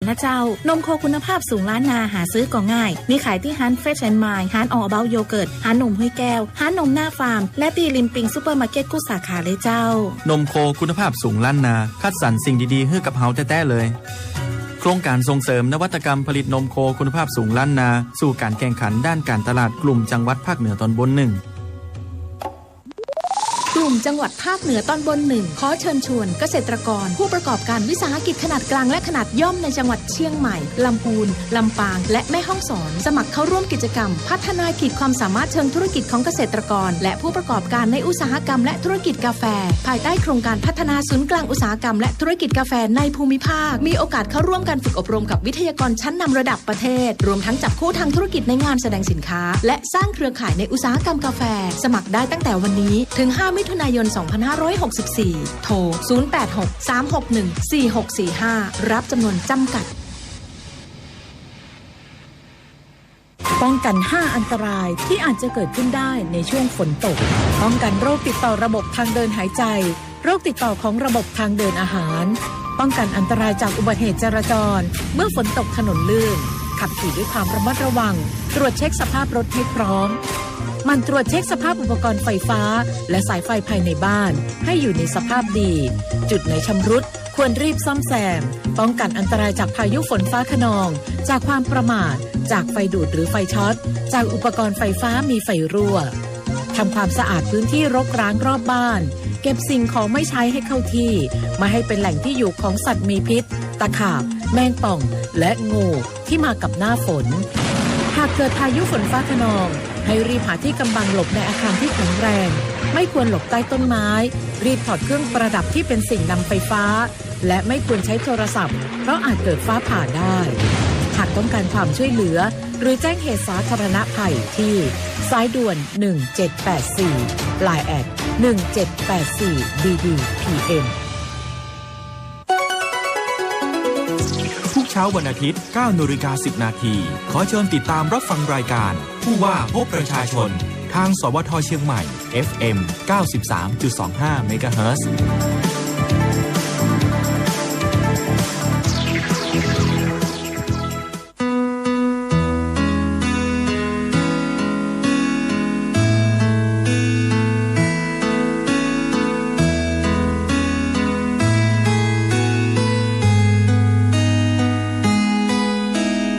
นะเจ้านมโคคุณภาพสูงล้านนาหาซื้อก็ง่ายมีขายที่ร้านเฟชแอนด์มายร้านออเบาโยเกิร์ตร้านนมห้วยแก้วร้านนมหน้าฟาร์มและตีริมปิงซูเปอร์มาร์เก็ตกู้สาขาเลยเจ้านมโคคุณภาพสูงล้านนาคัดสรรสิ่งดีๆให้กับเฮาแท้ๆเลยโครงการส่งเสริมนวัตกรรมผลิตนมโคคุณภาพสูงล้านนาสู่การแข่งขันด้านการตลาดกลุ่มจังหวัดภาคเหนือตอนบน1กลุ่มจังหวัดภาคเหนือตอนบน1ขอเชิญชวนเกษตรกรผู้ประกอบการวิสาหกิจขนาดกลางและขนาดย่อมในจังหวัดเชียงใหม่ลำพูนลำปางและแม่ฮ่องสอนสมัครเข้าร่วมกิจกรรมพัฒนาขีดความสามารถเชิงธุรกิจของเกษตรกรและผู้ประกอบการในอุตสาหกรรมและธุรกิจกาแฟภายใต้โครงการพัฒนาศูนย์กลางอุตสาหกรรมและธุรกิจกาแฟในภูมิภาคมีโอกาสเข้าร่วมการฝึกอบรมกับวิทยากรชั้นนำระดับประเทศรวมทั้งจับคู่ทางธุรกิจในงานแสดงสินค้าและสร้างเครือข่ายในอุตสาหกรรมกาแฟสมัครได้ตั้งแต่วันนี้ถึง5มิถุนายน2564 โทร 086-361-4645 รับจำนวนจำกัดป้องกัน5อันตรายที่อาจจะเกิดขึ้นได้ในช่วงฝนตกป้องกันโรคติดต่อระบบทางเดินหายใจโรคติดต่อของระบบทางเดินอาหารป้องกันอันตรายจากอุบัติเหตุจราจรเมื่อฝนตกถนนลื่นขับขี่ด้วยความระมัดระวังตรวจเช็คสภาพรถให้พร้อมมันตรวจเช็คสภาพอุปกรณ์ไฟฟ้าและสายไฟภายในบ้านให้อยู่ในสภาพดีจุดไหนชำรุดควรรีบซ่อมแซมป้องกันอันตรายจากพายุฝนฟ้าคะนองจากความประมาทจากไฟดูดหรือไฟช็อตจากอุปกรณ์ไฟฟ้ามีไฟรั่วทำความสะอาดพื้นที่รกร้างรอบบ้านเก็บสิ่งของไม่ใช้ให้เข้าที่ไม่ให้เป็นแหล่งที่อยู่ของสัตว์มีพิษตะขาบแมงป่องและงูที่มากับหน้าฝนหากเกิดพายุฝนฟ้าคะนองให้รีบหาที่กำบังหลบในอาคารที่แข็งแรงไม่ควรหลบใต้ต้นไม้รีบถอดเครื่องประดับที่เป็นสิ่งนำไฟฟ้าและไม่ควรใช้โทรศัพท์เพราะอาจเกิดฟ้าผ่าได้หากต้องการความช่วยเหลือหรือแจ้งเหตุสาธารณภัยที่สายด่วน1784 LINE@ 1784 DDPMทุกเช้าวันอาทิตย์ 9:10 น.ขอเชิญติดตามรับฟังรายการผู้ว่าพบประชาชนทางสวท.เชียงใหม่ FM 93.25 เมกะเฮิรตซ์